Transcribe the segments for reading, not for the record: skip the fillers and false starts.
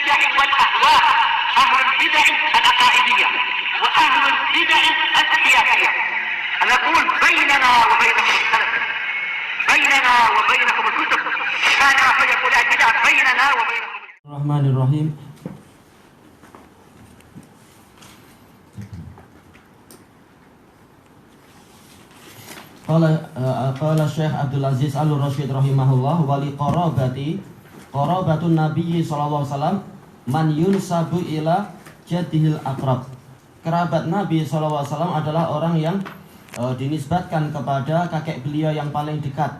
البدع والأهواء، أهل البدع العقائدية وأهل البدع السياسية. نقول بيننا وبينكم السلف، بيننا وبينكم الكتب، كان فيقول البدع بيننا وبينكم. الرحمن الرحيم. Qala Syekh Abdul Aziz Al-Rasyid rahimahullah, wali qarabatun Nabi sallallahu alaihi wasallam man yunsabu ila jaddihil aqrab. Kerabat Nabi sallallahu alaihi wasallam adalah orang yang dinisbatkan kepada kakek beliau yang paling dekat,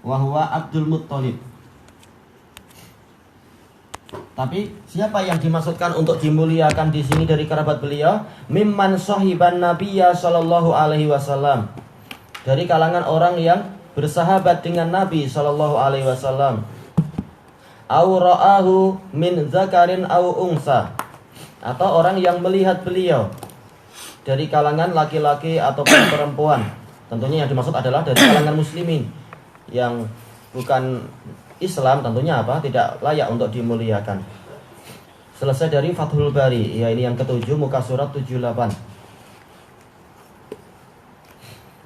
wa huwa Abdul Muttalib. Tapi siapa yang dimaksudkan untuk dimuliakan di sini dari kerabat beliau? Mimman sahiban Nabiyya sallallahu alaihi wasallam. Dari kalangan orang yang bersahabat dengan Nabi sallallahu alaihi wasallam. Au ra'ahu min zakarin au unsa. Atau orang yang melihat beliau dari kalangan laki-laki ataupun perempuan. Tentunya yang dimaksud adalah dari kalangan muslimin yang bukan Islam, tentunya apa? Tidak layak untuk dimuliakan. Selesai dari Fathul Bari, ya ini yang ke-7 muka surat 78.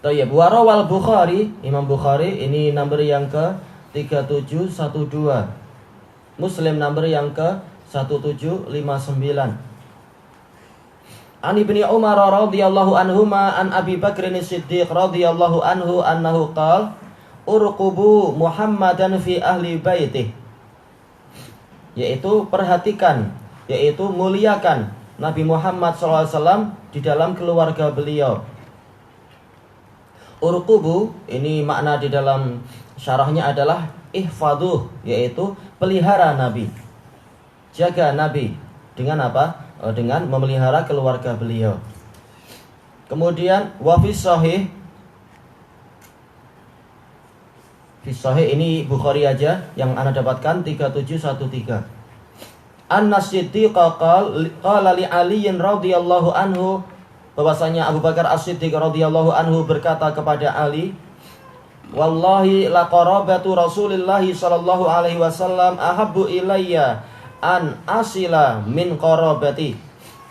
Tayyib, warawal Bukhari, Imam Bukhari ini nomor yang ke-3712. Muslim nomor yang ke-1759. An Ibni Umar radhiyallahu anhuma an Abi Bakrin As-Siddiq radhiyallahu anhu annahu qala urqubu Muhammadan fi ahli baitih, yaitu perhatikan, yaitu muliakan Nabi Muhammad SAW di dalam keluarga beliau. Urqubu ini makna di dalam syarahnya adalah ihfaduh, yaitu pelihara Nabi, jaga Nabi dengan apa? Dengan memelihara keluarga beliau. Kemudian wafis sahih, Sahih ini Bukhari aja yang ana dapatkan 3713. An-Siddiq qala li Ali radhiyallahu anhu, bahwasanya Abu Bakar As-Siddiq radhiyallahu anhu berkata kepada Ali, wallahi la qarabatu Rasulillah sallallahu alaihi wasallam ahabbu ilayya an asila min qarabati.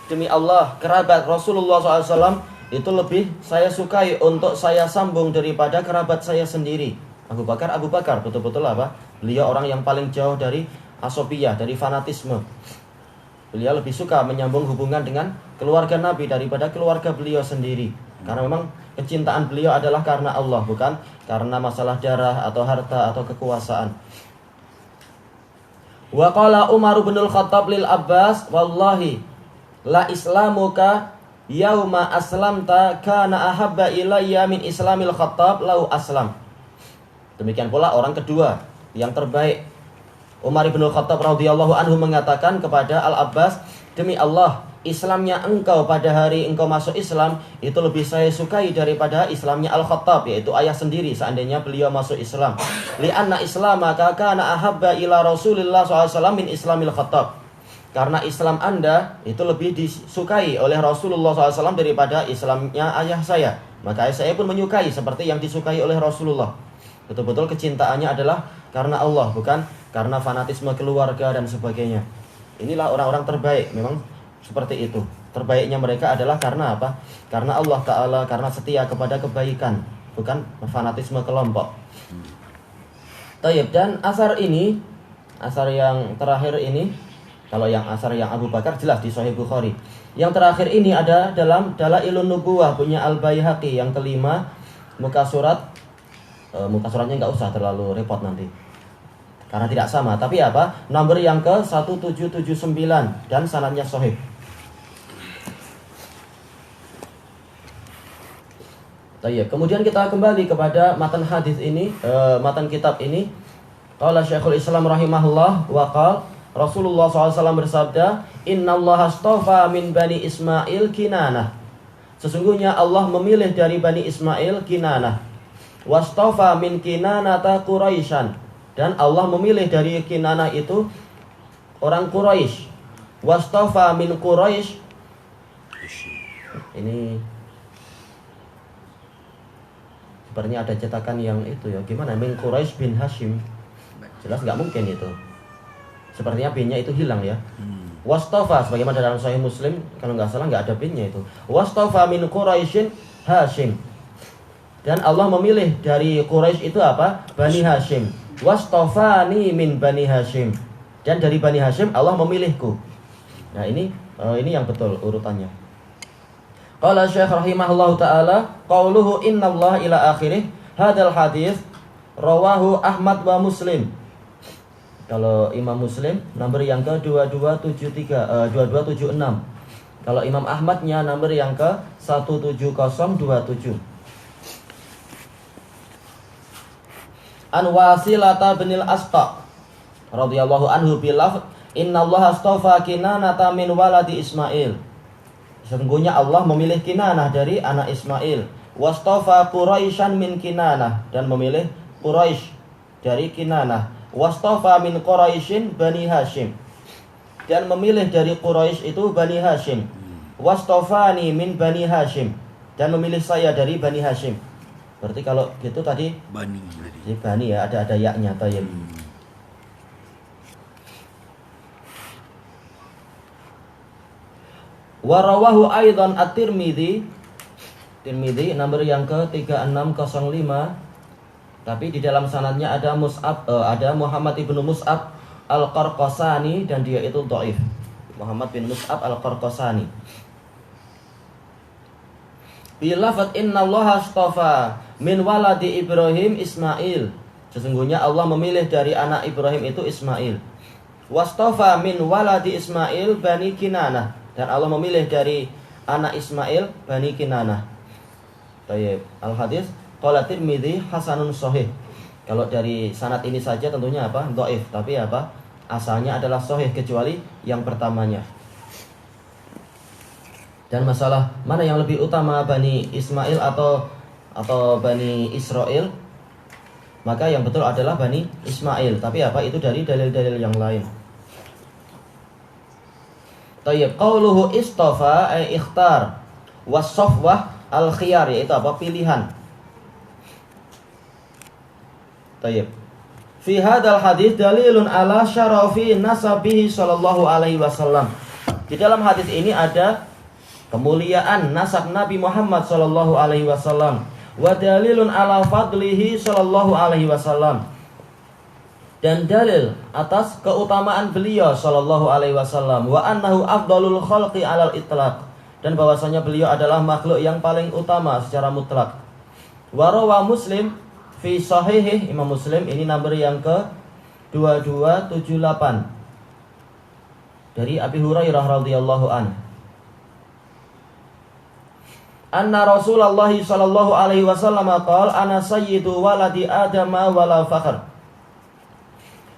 Demi Allah, kerabat Rasulullah SAW itu lebih saya sukai untuk saya sambung daripada kerabat saya sendiri. Abu Bakar betul-betul apa? Beliau orang yang paling jauh dari asobiyah, dari fanatisme. Beliau lebih suka menyambung hubungan dengan keluarga Nabi daripada keluarga beliau sendiri. Karena memang kecintaan beliau adalah karena Allah, bukan karena masalah darah atau harta atau kekuasaan. Wa qala Umar bin Al-Khattab lil Abbas, wallahi la islamuka yauma aslamta kana ahabba ilayya min islamil Khattab lau aslam. Demikian pula orang kedua yang terbaik, Umar bin Al-Khattab radhiyallahu anhu mengatakan kepada Al-Abbas, demi Allah, Islamnya engkau pada hari engkau masuk Islam itu lebih saya sukai daripada Islamnya Al-Khattab, yaitu ayah sendiri seandainya beliau masuk Islam. Li'anna islamaka kana ahabba ila Rasulillah SAW min islamil Khattab. Karena Islam Anda itu lebih disukai oleh Rasulullah SAW daripada Islamnya ayah saya. Maka ayah saya pun menyukai seperti yang disukai oleh Rasulullah. Betul-betul kecintaannya adalah karena Allah, bukan karena fanatisme keluarga dan sebagainya. Inilah orang-orang terbaik, memang seperti itu. Terbaiknya mereka adalah karena apa? Karena Allah Ta'ala, karena setia kepada kebaikan, bukan fanatisme kelompok. Tayyib, dan asar ini, asar yang terakhir ini, kalau yang asar yang Abu Bakar jelas di Sahih Bukhari. Yang terakhir ini ada dalam Dalailun Nubuwah punya Al-Baihaqi yang kelima, muka suratnya nggak usah terlalu repot nanti karena tidak sama, tapi apa? Nomor yang ke 1779 dan sanadnya sahih. Baik, kemudian kita kembali kepada matan hadis ini, matan kitab ini. Qala Syekhul Islam rahimahullah wa qala Rasulullah SAW bersabda, innallaha astafa min bani Ismail Kinanah. Sesungguhnya Allah memilih dari bani Ismail Kinanah. Wastafa min Kinanata Quraisyan, dan Allah memilih dari Kinanah itu orang Quraisy. Wastafa min Quraisy, ini sebenarnya ada cetakan yang itu ya, gimana min Quraisy bin Hashim, jelas nggak mungkin itu. Sepertinya B-nya itu hilang ya. Wastofa sebagaimana dalam Sahih Muslim, kalau nggak salah nggak ada B-nya itu. Wastofa min Quraisyin Hashim. Dan Allah memilih dari Quraisy itu apa? Bani Hashim. Wastofani min Bani Hashim. Dan dari Bani Hashim Allah memilihku. Nah ini yang betul urutannya. Qala Syekh rahimahullahu taala, qauluhu innallaha ila akhirih. Hadal hadis rawahu Ahmad wa Muslim. Kalau Imam Muslim nomor yang ke 2273 2276. Kalau Imam Ahmadnya nomor yang ke 17027. An Wasilata binil Asqa radhiyallahu anhu bilaf innallaha astafa Kinanata min waladi Ismail. Sesungguhnya Allah memilih Kinanah dari anak Ismail. Wastafa Quraisyan min Kinanah, dan memilih Quraisy dari Kinanah. Wastafa min Quraisyin Bani Hashim, dan memilih dari Quraisy itu Bani Hashim. Wastafani min Bani Hashim, dan memilih saya dari Bani Hashim. Berarti kalau gitu tadi Bani ya, ada yaknya tayyib. Wa rawahu aidan at-Tirmidzi nomor yang ke 3605. Tapi di dalam sanadnya ada ada Muhammad ibnu Mus'ab al-Qarqasani, dan dia itu dhaif. Muhammad bin Mus'ab al-Qarqasani. Bilafat innallaha astafa min waladi Ibrahim Ismail. Sesungguhnya Allah memilih dari anak Ibrahim itu Ismail. Wastafa min waladi Ismail Bani Kinanah, dan Allah memilih dari anak Ismail Bani Kinanah. Tayyib. Al-hadis qala Tirmidzi hasanun sahih. Kalau dari sanad ini saja tentunya apa? Dhaif, tapi apa? Asalnya adalah sahih kecuali yang pertamanya. Dan masalah mana yang lebih utama, Bani Ismail atau Bani Israel, maka yang betul adalah Bani Ismail. Tapi apa? Itu dari dalil-dalil yang lain. Tayyib. Qauluhu istafa ay ikhtar, was-safwah al-khiyar, yaitu apa? Pilihan. Tayyib. Fi hadzal hadis dalilun ala syarafi nasabihi sallallahu alaihi wasallam. Di dalam hadis ini ada kemuliaan nasab Nabi Muhammad sallallahu alaihi wasallam, wa dalilun ala fadlihi sallallahu alaihi wasallam, dan dalil atas keutamaan beliau sallallahu alaihi wasallam, wa annahu afdalul khalqi alal itlaq, dan bahwasanya beliau adalah makhluk yang paling utama secara mutlak. Wa rawa Muslim fi sahihih, Imam Muslim ini nomor yang ke 2278 dari Abi Hurairah radhiyallahu anhu. Anna Rasulullah sallallahu alaihi wasallam qala ana sayyidu waladi Adam wala fakhr.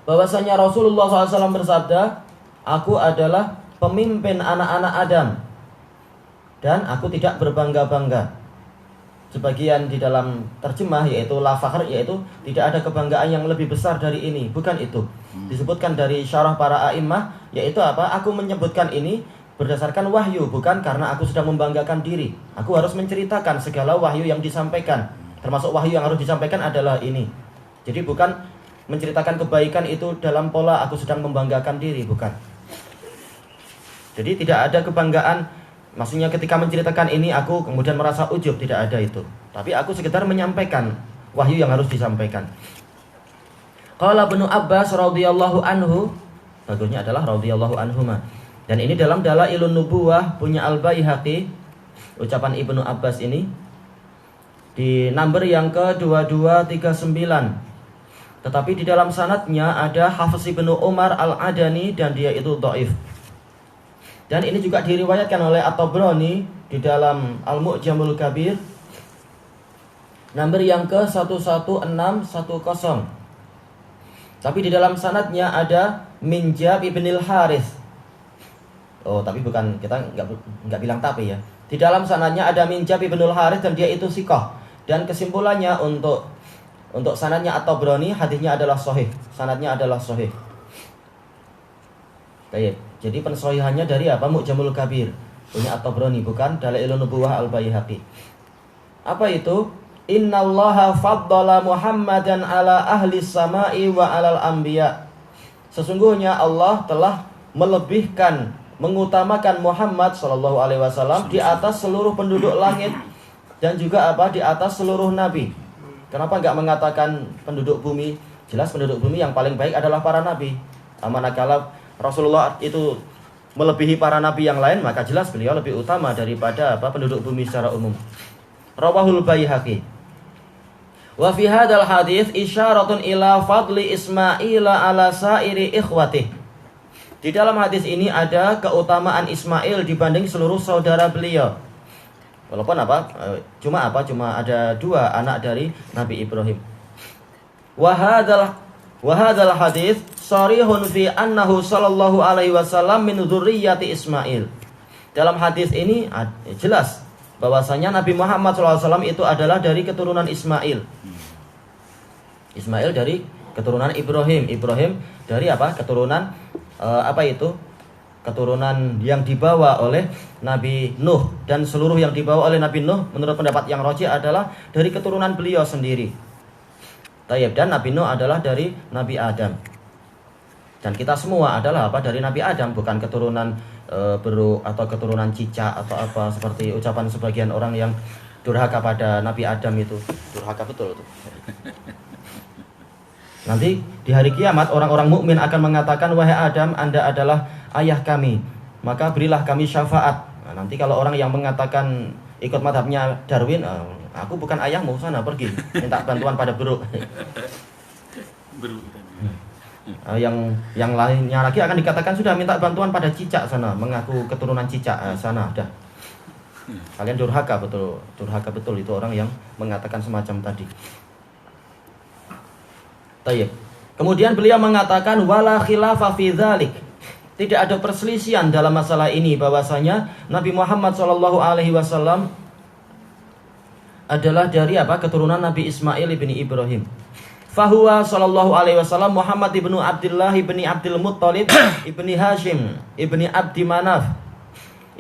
Bahwasanya Rasulullah SAW bersabda, aku adalah pemimpin anak-anak Adam dan aku tidak berbangga-bangga. Sebagian di dalam terjemah yaitu la fakhr, yaitu tidak ada kebanggaan yang lebih besar dari ini, bukan itu. Disebutkan dari syarah para a'immah, yaitu apa? Aku menyebutkan ini berdasarkan wahyu, bukan karena aku sedang membanggakan diri. Aku harus menceritakan segala wahyu yang disampaikan. Termasuk wahyu yang harus disampaikan adalah ini. Jadi bukan menceritakan kebaikan itu dalam pola aku sedang membanggakan diri, bukan. Jadi tidak ada kebanggaan. Maksudnya ketika menceritakan ini aku kemudian merasa ujub, tidak ada itu. Tapi aku sekedar menyampaikan wahyu yang harus disampaikan. Qala Ibnu Abbas radhiyallahu anhu, bagusnya adalah radhiyallahu anhuma. Dan ini dalam Dalailun Nubuwah punya Al-Baihaqi, ucapan Ibnu Abbas ini di nomor yang ke 2239. Tetapi di dalam sanadnya ada Hafiz Ibnu Umar Al-Adani, dan dia itu dhaif. Dan ini juga diriwayatkan oleh At-Tabrani di dalam Al-Mu'jamul Kabir nomor yang ke 11610. Tapi di dalam sanadnya ada Minjab ibnil Harith. Oh, tapi bukan, kita nggak bilang tapi ya. Di dalam sanadnya ada Minjab ibnul Harith, dan dia itu siqah. Dan kesimpulannya untuk sanadnya At-Tabrani, hadisnya adalah sahih. Sanadnya adalah sahih. Baik. Jadi pensahihannya dari apa? Mu'jamul Kabir punya At-Tabrani, bukan Dalailun Nubuwah Al-Baihaqi. Apa itu? Innallaha faddala Muhammadan ala ahli samai wa alal anbiya. Sesungguhnya Allah telah melebihkan, mengutamakan Muhammad sallallahu alaihi wasallam di atas seluruh penduduk langit dan juga di atas seluruh nabi. Kenapa enggak mengatakan penduduk bumi? Jelas penduduk bumi yang paling baik adalah para nabi. Manakala Rasulullah itu melebihi para nabi yang lain, maka jelas beliau lebih utama daripada penduduk bumi secara umum. Rawahul Baihaqi. Wa fi hadzal hadits isyaratun ila fadli Ismail ala sairi ikhwatih. Di dalam hadis ini ada keutamaan Ismail dibanding seluruh saudara beliau. Walaupun cuma ada 2 anak dari Nabi Ibrahim. Wa hadzal hadits sharihun fi annahu sallallahu alaihi wasallam min dzurriyyati Ismail. Dalam hadis ini jelas bahwasanya Nabi Muhammad SAW itu adalah dari keturunan Ismail. Ismail dari keturunan Ibrahim. Ibrahim dari keturunan keturunan yang dibawa oleh Nabi Nuh, dan seluruh yang dibawa oleh Nabi Nuh menurut pendapat yang rajih adalah dari keturunan beliau sendiri. Tayyib, dan Nabi Nuh adalah dari Nabi Adam. Dan kita semua adalah dari Nabi Adam, bukan keturunan beruk atau keturunan cicak atau seperti ucapan sebagian orang yang durhaka pada Nabi Adam itu. Durhaka betul itu. Nanti di hari kiamat orang-orang mukmin akan mengatakan, wahai Adam, Anda adalah ayah kami, maka berilah kami syafaat. Nah, nanti kalau orang yang mengatakan ikut madhabnya Darwin, aku bukan ayahmu, sana pergi minta bantuan pada beruk. Yang lainnya lagi akan dikatakan sudah minta bantuan pada cicak sana, mengaku keturunan cicak sana, dah. Kalian durhaka betul itu orang yang mengatakan semacam tadi. Tayyib. Kemudian beliau mengatakan wala khilafa fi dzalik. Tidak ada perselisihan dalam masalah ini bahwasanya Nabi Muhammad sallallahu alaihi wasallam adalah dari keturunan Nabi Ismail ibni Ibrahim. Fahuwa sallallahu alaihi wasallam Muhammad ibnu Abdullah ibni Abdul Muttalib ibni Hashim ibni Abdi Manaf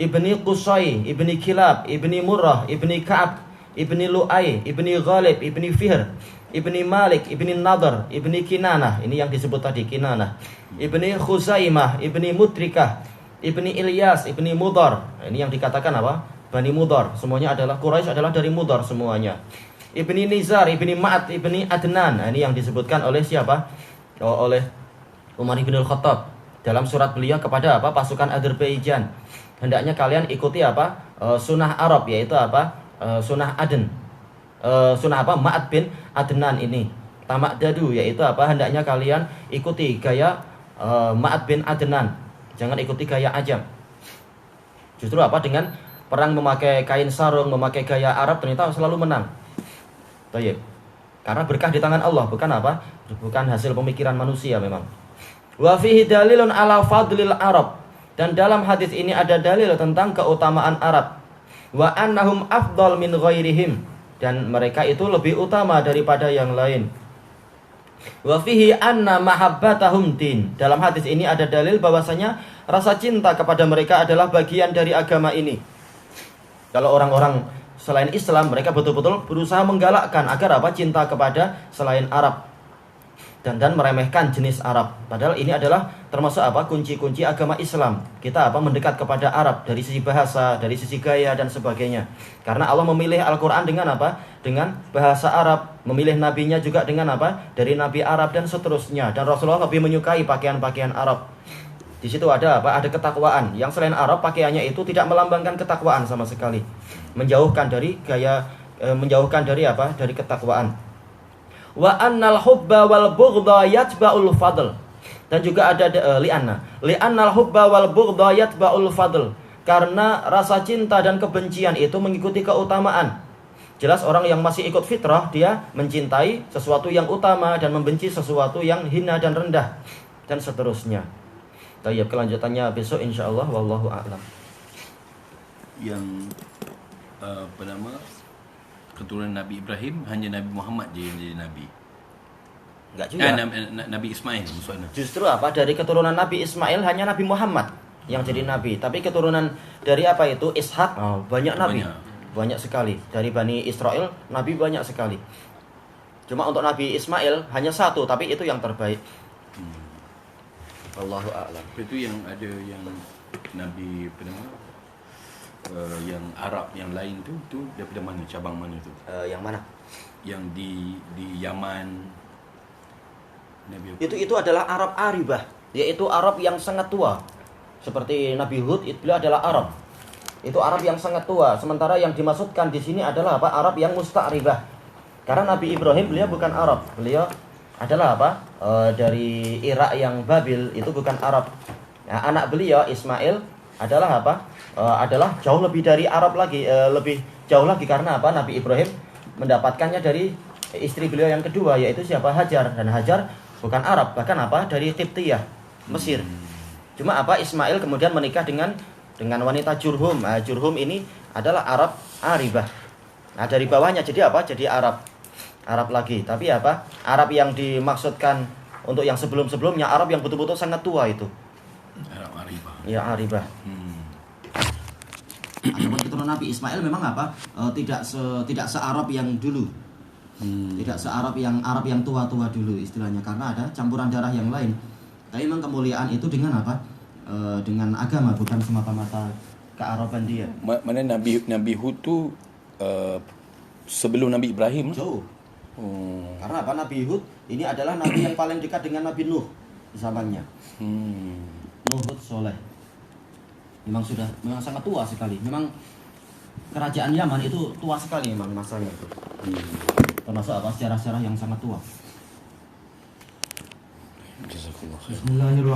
ibni Qusay ibni Kilab ibni Murrah ibni Ka'ab ibni Lu'ay ibni Ghalib ibni Fihr ibni Malik ibni Nadhr ibni Kinanah, ini yang disebut tadi Kinanah, ibni Khuzaimah ibni Mudrikah ibni Ilyas ibni Mudhar. Ini yang dikatakan Bani Mudhar, semuanya adalah Quraisy, adalah dari Mudhar semuanya. Ibni Nizar ibni Ma'ad ibni Adnan. Nah, ini yang disebutkan oleh siapa? Oleh Umar bin Al-Khattab dalam surat beliau kepada pasukan Azerbaijan. Hendaknya kalian ikuti sunnah Arab, yaitu sunnah Aden. Sunnah Ma'ad bin Adnan ini. Tamak dadu, yaitu hendaknya kalian ikuti gaya Ma'ad bin Adnan. Jangan ikuti gaya Ajam. Justru dengan perang memakai kain sarung, memakai gaya Arab, ternyata selalu menang. Tayyib. Karena berkah di tangan Allah, bukan hasil pemikiran manusia memang. Wa fihi dalilun ala fadlil Arab. Dan dalam hadis ini ada dalil tentang keutamaan Arab. Wa annahum afdal min ghairihim, dan mereka itu lebih utama daripada yang lain. Wa fihi anna mahabbatahum din. Dalam hadis ini ada dalil bahwasanya rasa cinta kepada mereka adalah bagian dari agama ini. Kalau orang-orang selain Islam, mereka betul-betul berusaha menggalakkan agar cinta kepada selain Arab dan meremehkan jenis Arab. Padahal ini adalah termasuk kunci-kunci agama Islam. Kita mendekat kepada Arab dari sisi bahasa, dari sisi gaya dan sebagainya. Karena Allah memilih Al-Qur'an dengan dengan bahasa Arab, memilih nabinya juga dengan dari nabi Arab dan seterusnya. Dan Rasulullah lebih menyukai pakaian-pakaian Arab. Di situ ada ada ketakwaan. Yang selain Arab pakaiannya itu tidak melambangkan ketakwaan sama sekali. Menjauhkan dari gaya, menjauhkan dari dari ketakwaan. Wa annal hubba wal bughdha yatba'ul fadl. Dan juga ada li'annal hubba wal bughdha yatba'ul fadl. Karena rasa cinta dan kebencian itu mengikuti keutamaan. Jelas orang yang masih ikut fitrah, dia mencintai sesuatu yang utama dan membenci sesuatu yang hina dan rendah, dan seterusnya. Tayyib, kelanjutannya besok insyaallah, wallahu a'lam. Yang keturunan Nabi Ibrahim hanya Nabi Muhammad je yang jadi Nabi. Enggak juga. Nabi Ismail maksudnya. Justru dari keturunan Nabi Ismail hanya Nabi Muhammad yang jadi Nabi. Tapi keturunan dari itu Ishak, banyak Nabi. Banyak sekali. Dari Bani Israel, Nabi banyak sekali. Cuma untuk Nabi Ismail hanya satu, tapi itu yang terbaik. Wallahu a'lam. Lepas tu yang ada yang Nabi apa nama? Yang Arab yang lain tu daripada mana, cabang mana tu? Yang mana? Yang di Yaman. Nabi apa? Itu adalah Arab Aribah, yaitu Arab yang sangat tua. Seperti Nabi Hud, beliau adalah Arab. Itu Arab yang sangat tua. Sementara yang dimaksudkan di sini adalah apa? Arab yang musta'ribah. Karena Nabi Ibrahim beliau bukan Arab. Beliau adalah apa? Dari Irak yang Babil, itu bukan Arab. Nah, anak beliau Ismail adalah apa? Adalah jauh lebih dari Arab lagi, lebih jauh lagi karena apa? Nabi Ibrahim mendapatkannya dari istri beliau yang kedua, yaitu siapa? Hajar. Dan Hajar bukan Arab, bahkan apa? Dari Qibtiyah, Mesir. Cuma apa? Ismail kemudian menikah dengan wanita Jurhum. Nah, Jurhum ini adalah Arab Aribah. Nah, dari bawahnya jadi apa? Jadi Arab lagi. Tapi apa? Arab yang dimaksudkan untuk yang sebelum-sebelumnya, Arab yang betul-betul sangat tua itu. Arab Aribah. Ya, Aribah. Adapun keturunan Nabi Ismail memang apa? Tidak se-Arab yang dulu. Tidak se-Arab yang tua-tua dulu istilahnya, karena ada campuran darah yang lain. Tapi memang kemuliaan itu dengan apa? Dengan agama, bukan semata-mata kearaban dia. Mana Nabi Hud tu sebelum Nabi Ibrahim? Jauh. Karena apa? Nabi Hud ini adalah nabi yang paling dekat dengan Nabi Nuh di zamannya. Nuh, Hud, Soleh. Memang sangat tua sekali. Memang kerajaan Yaman itu tua sekali memang masanya itu. Termasuk apa? Sejarah-sejarah yang sangat tua. Jazakallah khair. Bismillahirrahmanirrahim.